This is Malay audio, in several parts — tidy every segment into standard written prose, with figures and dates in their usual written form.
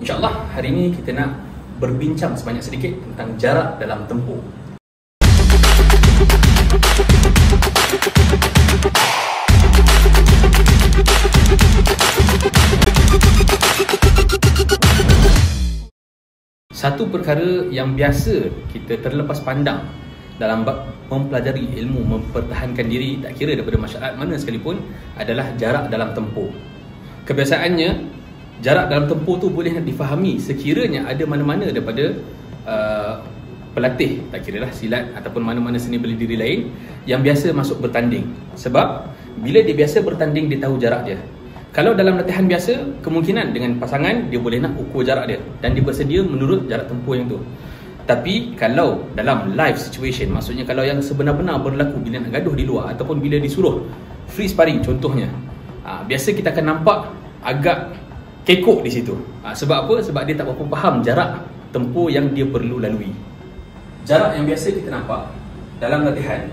InsyaAllah hari ini kita nak berbincang sebanyak sedikit tentang jarak dalam tempur. Satu perkara yang biasa kita terlepas pandang dalam bab mempelajari ilmu mempertahankan diri, tak kira daripada masyarakat mana sekalipun, adalah jarak dalam tempur. Kebiasaannya, jarak dalam tempur tu boleh difahami sekiranya ada mana-mana daripada pelatih, tak kira lah silat ataupun mana-mana seni bela diri lain yang biasa masuk bertanding. Sebab bila dia biasa bertanding, dia tahu jarak dia. Kalau dalam latihan biasa, kemungkinan dengan pasangan dia boleh nak ukur jarak dia dan dia bersedia menurut jarak tempuh yang tu. Tapi kalau dalam live situation, maksudnya kalau yang sebenar-benar berlaku bila nak gaduh di luar ataupun bila disuruh free sparring contohnya, biasa kita akan nampak agak kekok di situ. Sebab apa? Sebab dia tak berapa faham jarak tempuh yang dia perlu lalui. Jarak yang biasa kita nampak dalam latihan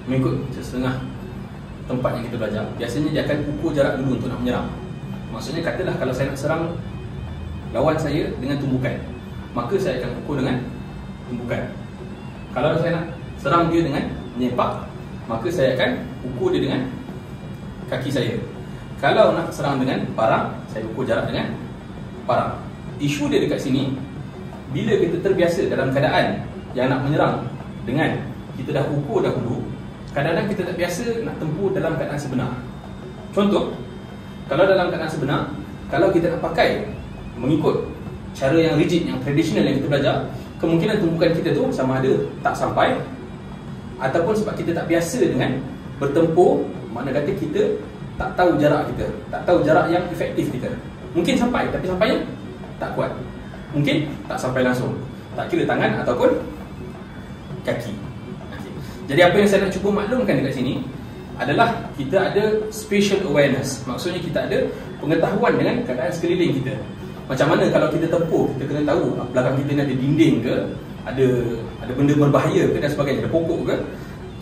mengikut setengah tempat yang kita belajar, biasanya dia akan ukur jarak dulu untuk nak menyerang. Maksudnya katalah kalau saya nak serang lawan saya dengan tumbukan, maka saya akan ukur dengan tumbukan. Kalau saya nak serang dia dengan menyepak, maka saya akan ukur dia dengan kaki saya. Kalau nak serang dengan parang, saya ukur jarak dengan parang. Isu dia dekat sini, bila kita terbiasa dalam keadaan yang nak menyerang dengan kita dah ukur dahulu, kadang-kadang kita tak biasa nak tempur dalam keadaan sebenar. Contoh, kalau dalam keadaan sebenar, kalau kita nak pakai mengikut cara yang rigid, yang tradisional yang kita belajar, kemungkinan tumpukan kita tu sama ada tak sampai, ataupun sebab kita tak biasa dengan bertempur, makna kata kita tak tahu jarak kita, tak tahu jarak yang efektif kita. Mungkin sampai, tapi sampainya tak kuat. Mungkin tak sampai langsung, tak kira tangan ataupun kaki. Jadi apa yang saya nak cuba maklumkan dekat sini adalah kita ada spatial awareness. Maksudnya kita ada pengetahuan dengan keadaan sekeliling kita. Macam mana kalau kita tempur, kita kena tahu belakang kita ni ada dinding ke, ada benda berbahaya ke dan sebagainya, ada pokok ke.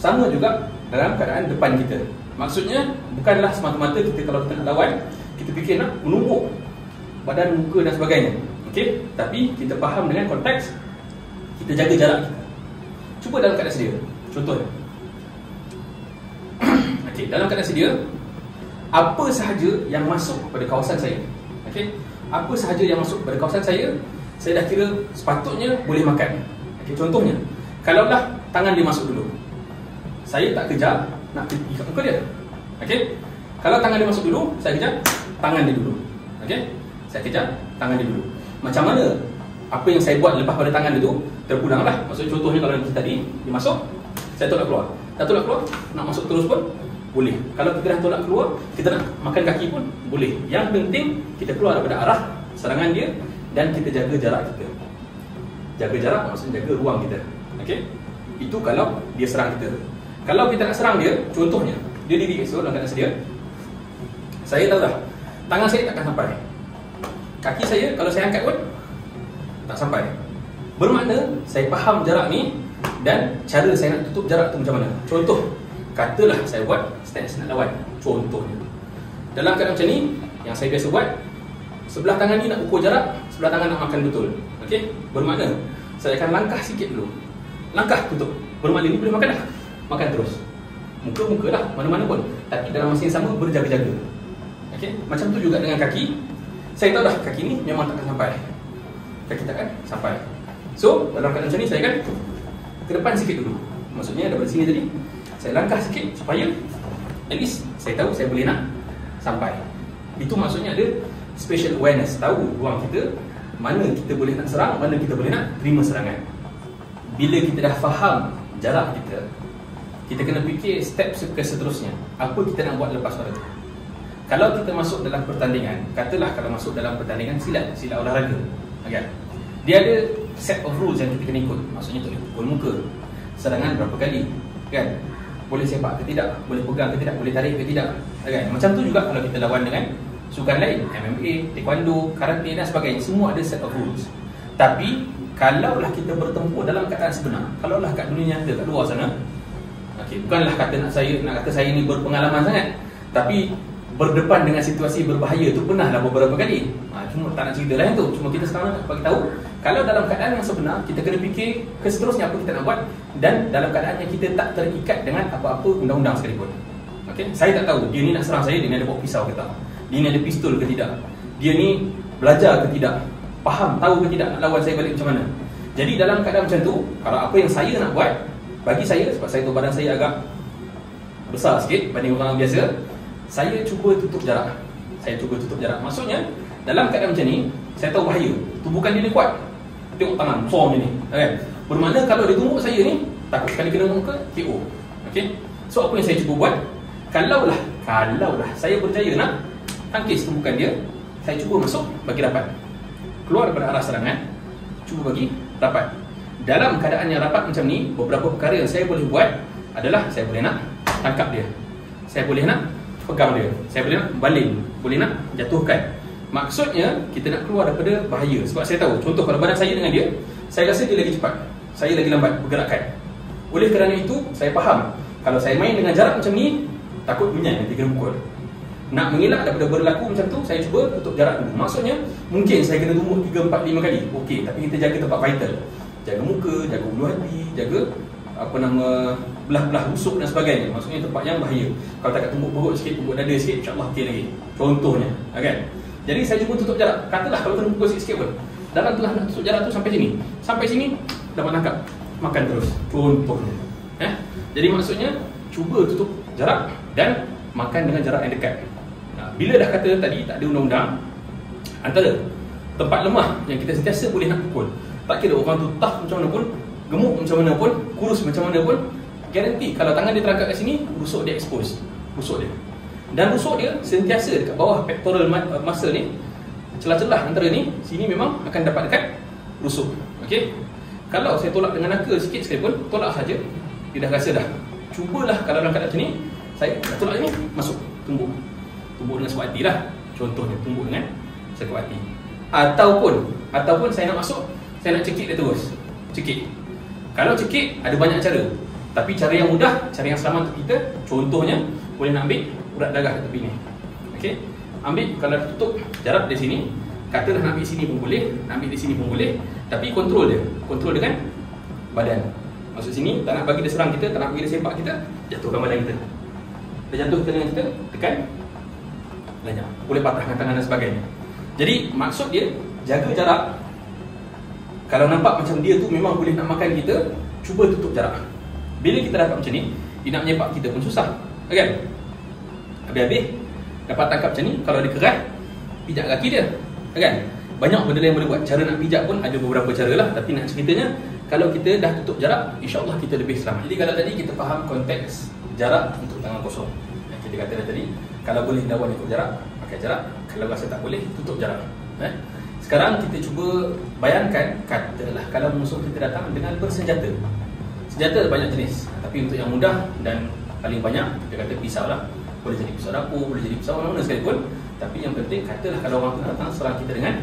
Sama juga dalam keadaan depan kita. Maksudnya bukanlah semata-mata kita kalau kita nak lawan, kita fikir nak menumbuk badan, muka dan sebagainya. Okey, tapi kita faham dengan konteks, kita jaga jarak kita. Cuba dalam keadaan sedia. Contohnya, okay, dalam keadaan sedia, apa sahaja yang masuk pada kawasan saya, okay, apa sahaja yang masuk pada kawasan saya dah kira sepatutnya boleh makan. Okay, contohnya, kalaulah tangan dia masuk dulu, saya tak kejar nak ikat muka dia. Okay, kalau tangan dia masuk dulu, saya kejar tangan dia dulu. Okay, saya kejar tangan dia dulu. Macam mana apa yang saya buat lepas pada tangan dia tu terpulanglah. Maksudnya contohnya kalau kita tadi dia masuk, saya tolak keluar. Dah tolak keluar, nak masuk terus pun boleh. Kalau kita dah tolak keluar, kita nak makan kaki pun boleh. Yang penting kita keluar daripada arah serangan dia dan kita jaga jarak kita. Jaga jarak maksudnya jaga ruang kita. Okey? Itu kalau dia serang kita. Kalau kita nak serang dia, contohnya dia diri esok dalam keadaan sedia, saya tahu dah tangan saya takkan sampai. Kaki saya kalau saya angkat pun tak sampai. Bermakna saya faham jarak ni dan cara saya nak tutup jarak tu macam mana. Contoh, katalah saya buat stance nak lawan, contohnya. Dalam keadaan macam ni, yang saya biasa buat, sebelah tangan ni nak ukur jarak, sebelah tangan nak makan betul. Okey? Bermakna saya akan langkah sikit dulu. Langkah tutup. Bermakna ni boleh makan dah. Makan terus. Muka-muka lah, mana-mana pun. Tapi dalam masa yang sama berjaga-jaga. Okey? Macam tu juga dengan kaki. Saya tahu dah kaki ni memang takkan sampai. Kaki takkan sampai. So, dalam keadaan macam ni saya akan ke depan sikit dulu. Maksudnya daripada sini tadi, saya langkah sikit supaya at least saya tahu saya boleh nak sampai. Itu maksudnya ada spatial awareness, tahu ruang kita, mana kita boleh nak serang, mana kita boleh nak terima serangan. Bila kita dah faham jarak kita, kita kena fikir step ke seterusnya. Apa kita nak buat lepas pada tu. Kalau kita masuk dalam pertandingan, katalah kalau masuk dalam pertandingan silat olahraga, kan? Dia ada set of rules yang kita kena ikut. Maksudnya tu pukul muka, serangan berapa kali, kan? Boleh sepak ke tidak, boleh pegang ke tidak, boleh tarik ke tidak, kan? Macam tu juga kalau kita lawan dengan sukan lain, MMA, taekwondo, karate dan sebagainya. Semua ada set of rules. Tapi kalaulah kita bertempur dalam keadaan sebenar, kalaulah kat dunia nyata, kat luar sana, okay, bukanlah kata nak kata saya ni berpengalaman sangat, tapi berdepan dengan situasi berbahaya tu pernahlah beberapa kali. Cuma tak nak cerita lain tu. Cuma kita sekarang nak bagi tahu kalau dalam keadaan yang sebenar kita kena fikir keseterusnya apa kita nak buat, dan dalam keadaan yang kita tak terikat dengan apa-apa undang-undang sekalipun. Okey, saya tak tahu dia ni nak serang saya, dia ni ada bawa pisau ke tak, dia ni ada pistol ke tidak, dia ni belajar ke tidak, faham, tahu ke tidak nak lawan saya balik macam mana. Jadi dalam keadaan macam tu, kalau apa yang saya nak buat, bagi saya, sebab saya tahu badan saya agak besar sikit banding orang biasa, saya cuba tutup jarak. Maksudnya dalam keadaan macam ni, saya tahu bahaya, tubuhkan dia ni kuat. Tengok tangan besar macam ni, kan? Bermakna kalau dia tumbuk saya ni, takut sekali kena muka, KO. Okey. So apa yang saya cuba buat, Kalaulah saya berjaya nak tangkis tumbukan dia, saya cuba masuk bagi rapat, keluar daripada arah serangan, cuba bagi rapat. Dalam keadaan yang rapat macam ni, beberapa perkara yang saya boleh buat adalah saya boleh nak tangkap dia, saya boleh nak pegang dia, saya boleh nak baling, boleh nak jatuhkan. Maksudnya kita nak keluar daripada bahaya. Sebab saya tahu, contoh kalau badan saya dengan dia, saya rasa dia lagi cepat, saya lagi lambat bergerakkan. Oleh kerana itu, saya faham kalau saya main dengan jarak macam ni, takut punya nanti kena pukul. Nak mengelak daripada berlaku macam tu, saya cuba tutup jarak dulu. Maksudnya mungkin saya kena tumbuk 3, 4, 5 kali, okey, tapi kita jaga tempat vital, jaga muka, jaga ulu hati, jaga belah-belah rusuk dan sebagainya. Maksudnya tempat yang bahaya. Kalau tak tumbuk perut sikit, tumbuk dada sikit, insyaAllah okey lagi. Contohnya, kan? Jadi saya cuba tutup jarak. Katalah kalau kena pukul sikit-sikit pun, dalam tengah nak tutup jarak tu sampai sini dapat tangkap, makan terus. Contohnya. Jadi maksudnya cuba tutup jarak dan makan dengan jarak yang dekat. Bila dah kata tadi tak ada undang-undang, antara tempat lemah yang kita sentiasa boleh nak pukul, tak kira orang tu tough macam mana pun, gemuk macam mana pun, kurus macam mana pun, garanti kalau tangan dia terangkat kat sini, rusuk dia expose, rusuk dia. Dan rusuk dia sentiasa dekat bawah pectoral muscle ni, celah-celah antara ni, sini memang akan dapat dekat rusuk. Okey. Kalau saya tolak dengan knuckle sikit sekalipun, tolak saja, dia dah rasa dah. Cubalah kalau dalam keadaan macam ni, saya dah tolak ni, masuk, tumbuk dengan sekuat hati lah. Contohnya, tumbuk dengan sekuat hati. Ataupun saya nak masuk, saya nak cekik dia terus. Cekik. Kalau cekik, ada banyak cara. Tapi cara yang mudah, cara yang selamat untuk kita, contohnya, boleh nak ambil urat darah kat tepi ni. Okey. Ambil, kalau tutup jarak dari sini, katalah nak ambil sini pun boleh, nak ambil di sini pun boleh, tapi kontrol dia. Kontrol dengan badan. Maksud sini, tak nak bagi dia serang kita, tak nak bagi dia sempak kita, jatuhkan badan kita. Dia jatuhkan dengan kita, tekan, lenyap. Boleh patahkan tangan dan sebagainya. Jadi, maksud dia, jaga jarak. Kalau nampak macam dia tu memang boleh nak makan kita, cuba tutup jarak. Bila kita dapat macam ni, dia nak menyempak kita pun susah, kan? Habis-habis, dapat tangkap macam ni, kalau dia kerat, pijak kaki dia, kan? Banyak benda yang boleh buat. Cara nak pijak pun ada beberapa cara lah, tapi nak ceritanya, kalau kita dah tutup jarak, insyaAllah kita lebih selamat. Jadi kalau tadi kita faham konteks jarak untuk tangan kosong. Kita kata tadi, kalau boleh lawan ikut jarak, pakai jarak. Kalau rasa tak boleh, tutup jarak. Sekarang kita cuba bayangkan, katalah kalau musuh kita datang dengan bersenjata. Senjata banyak jenis, tapi untuk yang mudah dan paling banyak, kita kata pisau lah. Boleh jadi pisau dapur, boleh jadi pisau mana-mana sekalipun. Tapi yang penting, katalah kalau orang tu datang serang kita dengan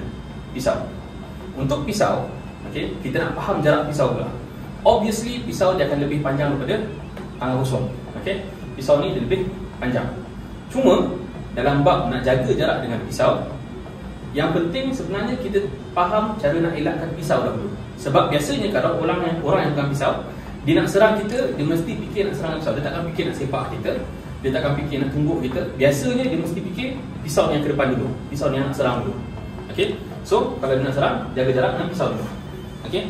pisau. Untuk pisau, okay, kita nak faham jarak pisau pula. Obviously, pisau dia akan lebih panjang daripada tangan kosong. Okay? Pisau ni dia lebih panjang. Cuma, dalam bab nak jaga jarak dengan pisau, yang penting sebenarnya kita faham cara nak elakkan pisau dahulu. Sebab biasanya kalau orang yang pegang pisau, dia nak serang kita, dia mesti fikir nak serang pisau. Dia takkan fikir nak sepak kita, dia takkan fikir nak tungguk kita. Biasanya dia mesti fikir pisau yang ke depan dulu, pisau yang nak serang dulu. Okay? So, kalau dia nak serang, jaga jarak dengan pisau dulu. Okay?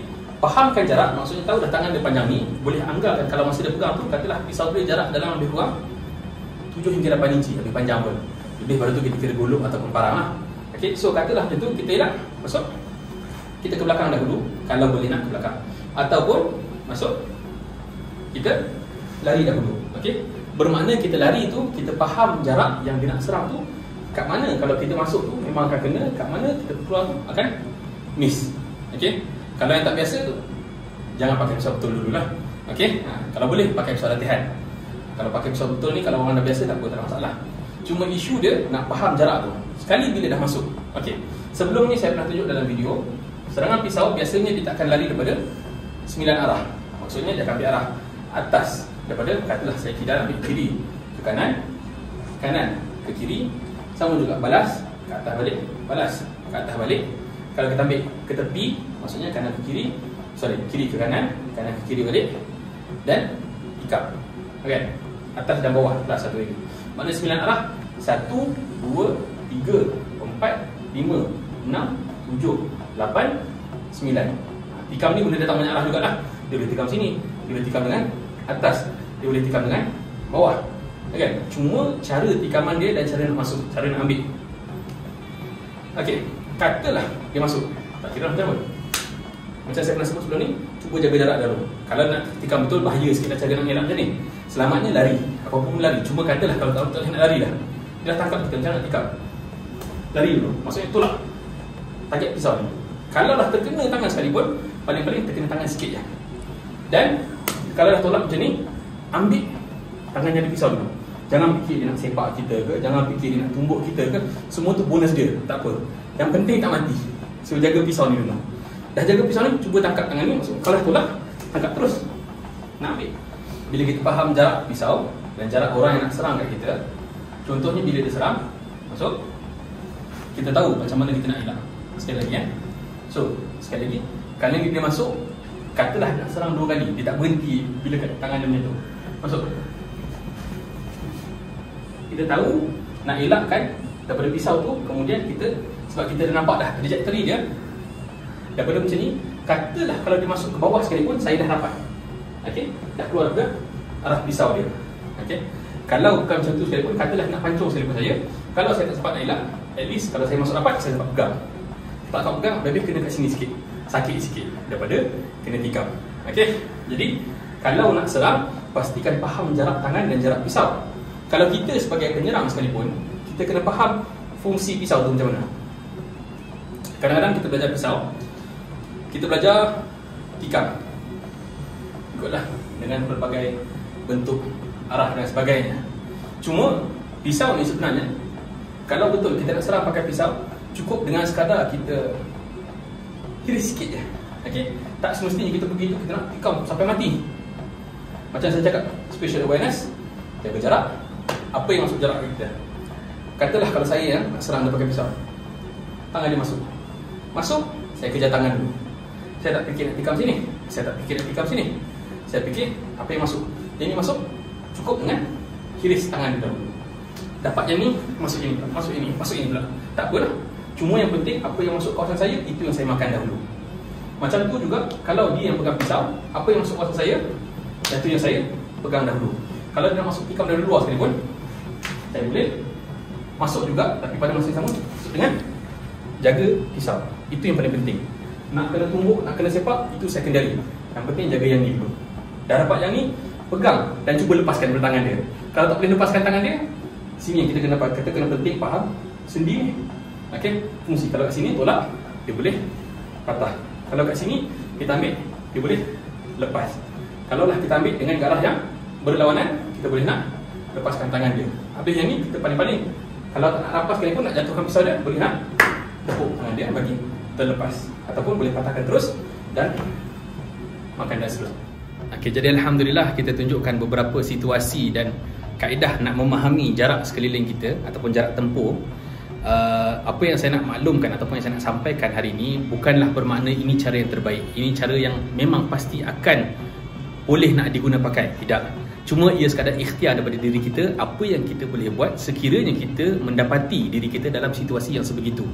Fahamkan jarak, maksudnya tahu dah tangan dia panjang ni, boleh anggarkan kalau masa dia pegang tu, katalah pisau dia jarak dalam lebih kurang 7 hingga 8 inci, lebih panjang pun. Lebih baru tu kita kira golok ataupun parang lah. Okay? So, katalah macam tu, kita elak masuk, kita ke belakang dahulu, kalau boleh nak ke belakang. Ataupun, masuk, kita lari dahulu. Okay? Bermakna kita lari tu, kita faham jarak yang dia nak serang tu, kat mana kalau kita masuk tu memang akan kena, kat mana kita keluar tu akan miss. Okay? Kalau yang tak biasa tu, jangan pakai pisau betul dulu lah. Okay? Kalau boleh, pakai pisau latihan. Kalau pakai pisau betul ni, kalau orang dah biasa tak apa, tak ada masalah. Cuma isu dia, nak faham jarak tu sekali bila dah masuk. Okay? Sebelum ni saya pernah tunjuk dalam video, serangan pisau biasanya dia tak akan lari daripada 9 arah. Maksudnya dia akan ambil arah atas, daripada, katalah saya kidal ambil kiri ke kanan, kanan ke kiri, sama juga balas ke atas balik, balas ke atas balik. Kalau kita ambil ke tepi, maksudnya kanan ke kiri, kiri ke kanan ke kiri balik, dan tikam. Okey, atas dan bawah plus satu lagi. Maknanya 9 arah. 1, 2, 3, 4, 5, 6, 7, 8, 9. Tikam ni boleh datang banyak arah jugalah. Dia boleh tikam sini, dia boleh tikam dengan atas, dia boleh tikam dengan bawah. Okey, cuma cara tikaman dia dan cara nak masuk, cara nak ambil. Okey, katalah dia masuk, tak kira macam apa. Macam saya pernah sebut sebelum ni, cuba jaga jarak dulu. Kalau nak tikam betul, bahaya sikit lah cara nak elak macam ni. Selamatnya lari, apapun lari. Cuma katalah kalau tak nak lari dah, dia dah tangkap kita, macam nak tikam, lari dulu. Maksudnya tolak target pisau ni. Kalau dah terkena tangan sekalipun, paling-paling terkena tangan sikit je. Dan kalau dah tolak macam ni, ambil tangan yang ada pisau dulu. Jangan fikir dia nak sepak kita ke, jangan fikir dia nak tumbuk kita ke. Semua tu bonus dia, tak apa. Yang penting tak mati. So jaga pisau ni dulu. Dah jaga pisau ni, cuba tangkap tangan ni. Maksud, kalau tolak, tangkap terus. Nak ambil. Bila kita faham jarak pisau dan jarak orang yang nak serang kat kita, contohnya bila dia serang, masuk, kita tahu macam mana kita nak elak. Sekali lagi So, sekali lagi, kalau dia masuk, katalah nak serang 2 kali, dia tak berhenti bila tangan dia macam tu. Masuk. Kita tahu nak elakkan daripada pisau tu, kemudian kita, sebab kita dah nampak dah trajectory dia daripada macam ni, katalah kalau dia masuk ke bawah sekalipun, saya dah dapat. Okey, dah keluar juga arah pisau dia. Okey, kalau bukan macam tu sekalipun, katalah nak pancung sekalipun saya, kalau saya tak sempat nak elak, at least kalau saya masuk rapat, saya sempat pegang. Tak sempat pegang, lebih kena kat sini sikit, sakit sikit daripada kena tikam. Okey, jadi kalau nak serang, pastikan faham jarak tangan dan jarak pisau. Kalau kita sebagai penyerang sekalipun, kita kena faham fungsi pisau tu macam mana. Kadang-kadang kita belajar pisau, kita belajar tikam, ikutlah dengan pelbagai bentuk, arah dan sebagainya. Cuma pisau ni sebenarnya, kalau betul kita nak serang pakai pisau, cukup dengan sekadar kita hiris sikit je. Okey, tak semestinya kita begitu kita nak tikam sampai mati. Macam saya cakap, spatial awareness, jaga jarak. Apa yang masuk jarak kita? Katalah kalau saya nak serang dia pakai pisau, tangan dia masuk, saya kejar tangan dulu. Saya tak fikir nak tikam sini, saya tak fikir nak tikam sini. Saya fikir apa yang masuk. Yang ni masuk, cukup dengan hiris tangan dia dulu. Dapat yang ni, masuk ini pula, masuk ini pula. Tak apalah. Cuma yang penting, apa yang masuk kawasan saya, itu yang saya makan dahulu. Macam tu juga, kalau dia yang pegang pisau, apa yang masuk kawasan saya, itu yang saya pegang dahulu. Kalau dia masuk tikam dari luar sekalipun, saya boleh masuk juga, tapi pada masa yang sama, masuk dengan jaga pisau. Itu yang paling penting. Nak kena tumbuk, nak kena sepak, itu secondary. Yang penting jaga yang ni dulu. Dah dapat yang ni, pegang dan cuba lepaskan daripada tangan dia. Kalau tak boleh lepaskan tangan dia, sini yang kita kena penting faham sendiri. Okey, fungsi. Kalau kat sini tolak, dia boleh patah. Kalau kat sini kita ambil, dia boleh lepas. Kalau lah kita ambil dengan arah yang berlawanan, kita boleh nak lepaskan tangan dia. Habis yang ni kita paling-paling, kalau tak nak rampas sekalipun, nak jatuhkan pisau dia, boleh nak tepuk tangan dia bagi terlepas, ataupun boleh patahkan terus dan makan dan seterusnya. Okey, jadi alhamdulillah kita tunjukkan beberapa situasi dan kaedah nak memahami jarak sekeliling kita ataupun jarak tempuh. Apa yang saya nak maklumkan ataupun yang saya nak sampaikan hari ini bukanlah bermakna ini cara yang terbaik, ini cara yang memang pasti akan boleh nak diguna pakai, tidak. Cuma ia sekadar ikhtiar daripada diri kita, apa yang kita boleh buat sekiranya kita mendapati diri kita dalam situasi yang sebegitu,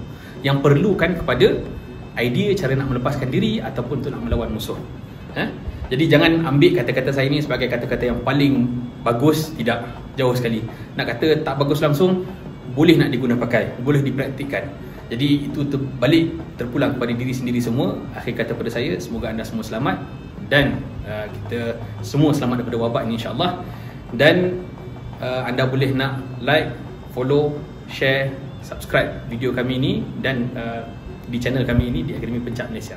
yang perlukan kepada idea cara nak melepaskan diri ataupun untuk nak melawan musuh. Jadi jangan ambil kata-kata saya ni sebagai kata-kata yang paling bagus, tidak, jauh sekali. Nak kata tak bagus langsung, boleh nak diguna pakai, boleh dipraktikkan. Jadi itu terpulang kepada diri sendiri semua. Akhir kata pada saya, semoga anda semua selamat dan kita semua selamat daripada wabak ini insya-Allah. Dan anda boleh nak like, follow, share, subscribe video kami ini dan di channel kami ini di Akademi Pencak Malaysia.